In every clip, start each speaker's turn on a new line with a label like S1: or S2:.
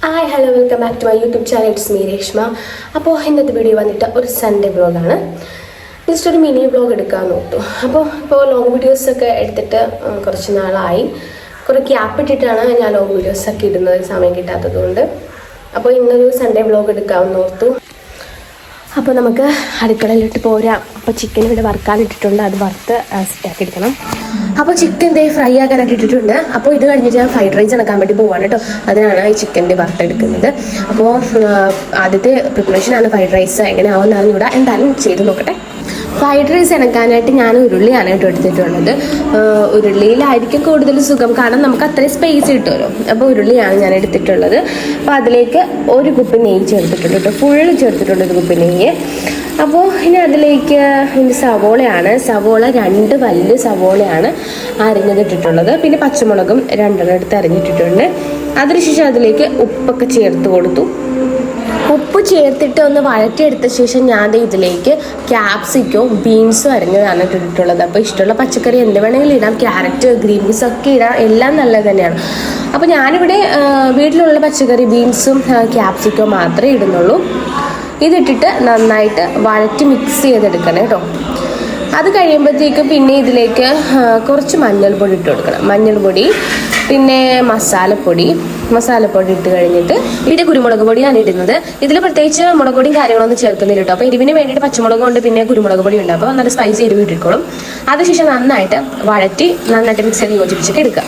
S1: Hi hello welcome back to my YouTube channel. It's me Reshma. അപ്പോൾ ഇന്നത്തെ video വന്നിട്ട് ഒരു സൺഡേ വ്ളോഗാണ്. ജസ്റ്റ് ഒരു മിനി വ്ളോഗ് എടുക്കാൻ നോർത്തു. ഇപ്പോൾ ലോങ് വീഡിയോസൊക്കെ എടുത്തിട്ട് കുറച്ച് നാളായി. കുറേ ഗ്യാപ്പ് ഇട്ടിട്ടാണ് ഞാൻ ലോങ് വീഡിയോസൊക്കെ ഇടുന്നത്, സമയം കിട്ടാത്തതുകൊണ്ട്. അപ്പോൾ ഇന്നൊരു സൺഡേ വ്ളോഗ് എടുക്കാമെന്ന് ഓർത്തു. അപ്പോൾ നമുക്ക് അടുക്കളയിലിട്ട് പോരാം. അപ്പോൾ ചിക്കൻ ഇവിടെ വറുക്കാനിട്ടിട്ടുണ്ട്, അത് വറുത്ത് സെറ്റാക്കി എടുക്കണം. അപ്പോൾ ചിക്കൻ ഫ്രൈ ആക്കാനായിട്ട് ഇട്ടിട്ടുണ്ട്. അപ്പോൾ ഇത് കഴിഞ്ഞിട്ട് ഞാൻ ഫ്രൈഡ് റൈസ് ഇണക്കാൻ വേണ്ടി പോവാണ് കേട്ടോ. അതിനാണ് ഈ ചിക്കൻ്റെ വറുത്തെടുക്കുന്നത്. അപ്പോൾ ആദ്യത്തെ പ്രിപ്പറേഷനാണ് ഫ്രൈഡ് റൈസ്. എങ്ങനെ ആവുമെന്നാണ് ഇവിടെ എന്തായാലും ചെയ്ത് നോക്കട്ടെ. ഫ്രൈഡ് റൈസ് ഇണക്കാനായിട്ട് ഞാൻ ഉരുളിയാണ് കേട്ടോ എടുത്തിട്ടുള്ളത്. ഉരുളിയിലായിരിക്കും കൂടുതൽ സുഖം, കാരണം നമുക്ക് അത്രയും സ്പേസ് കിട്ടുമല്ലോ. അപ്പോൾ ഉരുളിയാണ് ഞാൻ എടുത്തിട്ടുള്ളത്. അപ്പോൾ അതിലേക്ക് ഒരു കുപ്പി നെയ്യ് ചേർത്തിട്ടുണ്ട് കേട്ടോ, ഫുള്ള് ചേർത്തിട്ടുണ്ട് ഒരു കുപ്പി നെയ്യ്. അപ്പോൾ ഇനി അതിലേക്ക് സവോളയാണ്, സവോള 2 വലിയ സവോളയാണ് അരിഞ്ഞതിട്ടിട്ടുള്ളത്. പിന്നെ പച്ചമുളകും 2 എടുത്ത് അരിഞ്ഞിട്ടിട്ടുണ്ട്. അതിനുശേഷം അതിലേക്ക് ഉപ്പൊക്കെ ചേർത്ത് കൊടുത്തു. ഉപ്പ് ചേർത്തിട്ട് ഒന്ന് വഴറ്റിയെടുത്ത ശേഷം ഞാൻ ഇതിലേക്ക് ക്യാപ്സിക്കവും ബീൻസും അരിഞ്ഞതാണ് ഇട്ടിട്ടുള്ളത്. അപ്പോൾ ഇഷ്ടമുള്ള പച്ചക്കറി എന്ത് വേണമെങ്കിലും ഇടാം, ക്യാരറ്റ്, ഗ്രീൻ പീസ് ഒക്കെ ഇടാം, എല്ലാം നല്ലത് തന്നെയാണ്. അപ്പോൾ ഞാനിവിടെ വീട്ടിലുള്ള പച്ചക്കറി ബീൻസും ക്യാപ്സിക്കവും മാത്രമേ ഇടുന്നുള്ളൂ. ഇതിട്ടിട്ട് നന്നായിട്ട് വഴറ്റി മിക്സ് ചെയ്തെടുക്കണം കേട്ടോ. അത് കഴിയുമ്പോഴത്തേക്കും പിന്നെ ഇതിലേക്ക് കുറച്ച് മഞ്ഞൾപ്പൊടി ഇട്ട് കൊടുക്കണം. മഞ്ഞൾപ്പൊടി, പിന്നെ മസാലപ്പൊടി ഇട്ട് കഴിഞ്ഞിട്ട് ഇവിടെ കുരുമുളക് പൊടിയാണ് ഇടുന്നത്. ഇതിൽ പ്രത്യേകിച്ച് മുളക് പൊടിയും കാര്യങ്ങളൊന്നും ചേർക്കുന്നില്ല കേട്ടോ. അപ്പോൾ എരിവിന് വേണ്ടിയിട്ട് പച്ചമുളക് കൊണ്ട് പിന്നെ കുരുമുളക് പൊടി ഉണ്ട്. അപ്പോൾ നല്ല സ്പൈസി എരിവ് ഇട്ടിക്കോളും. അതിനുശേഷം നന്നായിട്ട് മിക്സ് ചെയ്ത് യോജിപ്പിച്ചിട്ട് എടുക്കുക.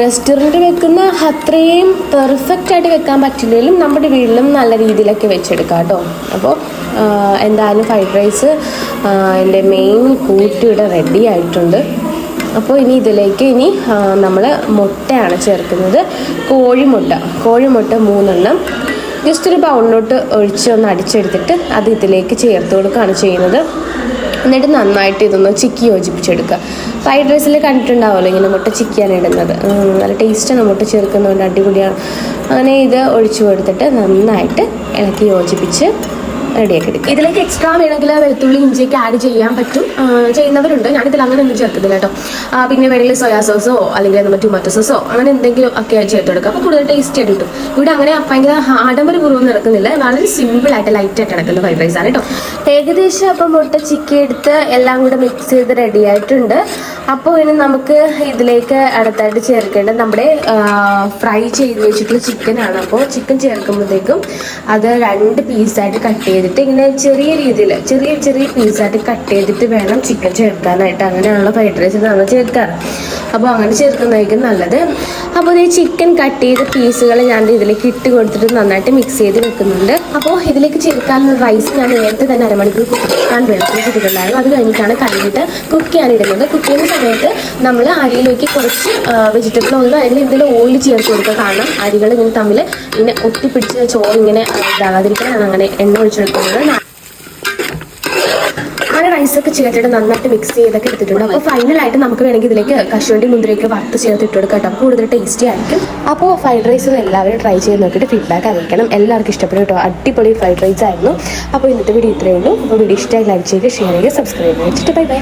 S1: റെസ്റ്റോറൻറ്റ് വെക്കുന്ന അത്രയും പെർഫെക്റ്റ് ആയിട്ട് വെക്കാൻ പറ്റില്ലെങ്കിലും നമ്മുടെ വീട്ടിലും നല്ല രീതിയിലൊക്കെ വെച്ചെടുക്കാം കേട്ടോ. അപ്പോൾ എന്തായാലും ഫ്രൈഡ് റൈസ് എൻ്റെ മെയിൻ കൂട്ടിയുടെ റെഡി ആയിട്ടുണ്ട്. അപ്പോൾ ഇനി ഇതിലേക്ക് നമ്മൾ മുട്ടയാണ് ചേർക്കുന്നത്. കോഴിമുട്ട 3 ജസ്റ്റ് ഒരു ബൗളിലോട്ട് ഒഴിച്ച് ഒന്ന് അടിച്ചെടുത്തിട്ട് അത് ഇതിലേക്ക് ചേർത്ത് കൊടുക്കുകയാണ് ചെയ്യുന്നത്. എന്നിട്ട് നന്നായിട്ട് ഇതൊന്ന് ചിക്കി യോജിപ്പിച്ചെടുക്കുക. ഫ്രൈഡ് റൈസിൽ കണ്ടിട്ടുണ്ടാവുമല്ലോ ഇങ്ങനെ മുട്ട ചിക്കിയാണ് ഇടുന്നത്. നല്ല ടേസ്റ്റാണ് മുട്ട ചേർക്കുന്നതുകൊണ്ട്, അടിപൊളിയാണ്. അങ്ങനെ ഇത് ഒഴിച്ചു കൊടുത്തിട്ട് നന്നായിട്ട് ഇളക്കി യോജിപ്പിച്ച് റെഡിയാക്കി എടുക്കുക. ഇതിലേക്ക് എക്സ്ട്രാ വേണമെങ്കിൽ വെളുത്തുള്ളി ഇഞ്ചിയൊക്കെ ആഡ് ചെയ്യാൻ പറ്റും, ചെയ്യുന്നവരുണ്ട്. ഞാനിതിൽ അങ്ങനെ ഒന്നും ചേർക്കുന്നില്ല കേട്ടോ. പിന്നെ വേണമെങ്കിൽ സോയാ സോസോ അല്ലെങ്കിൽ നമ്മൾ ടൊമാറ്റോ സോസോ അങ്ങനെ എന്തെങ്കിലും ഒക്കെ ചേർത്ത് കൊടുക്കുക. അപ്പോൾ കൂടുതൽ ടേസ്റ്റ് ആയിട്ട് കിട്ടും. ഇവിടെ അങ്ങനെ ഭയങ്കര ആഡംബരപൂർവ്വം നടക്കുന്നില്ല, വളരെ സിമ്പിളായിട്ട് ലൈറ്റായിട്ട് നടക്കുന്ന ഫ്രൈഡ് റൈസ് ആണ് കേട്ടോ. ഏകദേശം അപ്പം മുട്ട ചിക്കി എടുത്ത് എല്ലാം കൂടെ മിക്സ് ചെയ്ത് റെഡി ആയിട്ടുണ്ട്. അപ്പോൾ ഇനി നമുക്ക് ഇതിലേക്ക് അടുത്തായിട്ട് ചേർക്കേണ്ടത് നമ്മുടെ ഫ്രൈ ചെയ്ത് വെച്ചിട്ടുള്ള ചിക്കനാണ്. അപ്പോൾ ചിക്കൻ ചേർക്കുമ്പോഴത്തേക്കും അത് 2 പീസായിട്ട് കട്ട് ചെയ്തിട്ട് ഇങ്ങനെ ചെറിയ രീതിയിൽ ചെറിയ പീസായിട്ട് കട്ട് ചെയ്തിട്ട് വേണം ചിക്കൻ ചേർക്കാനായിട്ട്. അങ്ങനെയാണല്ലോ ഫ്രൈഡ് റൈസ് നമ്മൾ ചേർക്കാറ്. അപ്പോൾ അങ്ങനെ ചേർക്കുന്നതായിരിക്കും നല്ലത്. അപ്പോൾ ഈ ചിക്കൻ കട്ട് ചെയ്ത പീസുകൾ ഞാൻ ഇതിലേക്ക് ഇട്ട് കൊടുത്തിട്ട് നന്നായിട്ട് മിക്സ് ചെയ്ത് വെക്കുന്നുണ്ട്. അപ്പോൾ ഇതിലേക്ക് ചേർക്കാനുള്ള റൈസ് ഞാൻ നേരത്തെ തന്നെ അരമണിക്കൂർ കുക്കാൻ വെള്ളത്തിലിട്ടിട്ടുണ്ടായിരുന്നു. അത് കഴിഞ്ഞിട്ടാണ് കഴുകിയിട്ട് കുക്ക് ചെയ്യാനിടുന്നത്. കുക്ക് ചെയ്യുന്ന സമയത്ത് നമ്മൾ അരിയിലേക്ക് കുറച്ച് വെജിറ്റബിൾ ഓയിലോ അല്ലെങ്കിൽ എന്തെങ്കിലും ഓയിൽ ചേർത്ത് കൊടുക്കുക. കാരണം അരികൾ ഇങ്ങനെ തമ്മിൽ ഇങ്ങനെ ഒട്ടിപ്പിടിച്ച് ചോറ് ഇങ്ങനെ ഇതാകാതിരിക്കാനാണ് അങ്ങനെ എണ്ണ ഒഴിച്ചെടുക്കുന്നത്. അങ്ങനെ റൈസൊക്കെ ചേർത്തിട്ട് നന്നായിട്ട് മിക്സ് ചെയ്തൊക്കെ എടുത്തിട്ടുണ്ട്. അപ്പോൾ ഫൈനലായിട്ട് നമുക്ക് വേണമെങ്കിൽ ഇതിലേക്ക് കശുവണ്ടി മുന്തിരിയൊക്കെ വറുത്ത് ചേർത്തിട്ട് കൊടുക്കാം കേട്ടോ. അപ്പോൾ കൂടുതൽ ടേസ്റ്റി ആയിരിക്കും. അപ്പോൾ ഫ്രൈഡ് റൈസ് എല്ലാവരും ട്രൈ ചെയ്ത് നോക്കിയിട്ട് ഫീഡ്ബാക്ക് അറിയിക്കണം. എല്ലാവർക്കും ഇഷ്ടപ്പെടും കേട്ടോ. അടിപൊളി ഫ്രൈഡ് റൈസ് ആയിരുന്നു. അപ്പോൾ ഇന്നത്തെ വീഡിയോ ഇത്രയേ ഉള്ളൂ. അപ്പോൾ വീഡിയോ ഇഷ്ടമായി ലൈക്ക് ചെയ്യുക, ഷെയർ ചെയ്യുക, സബ്സ്ക്രൈബ് ചെയ്യുക. Bye bye.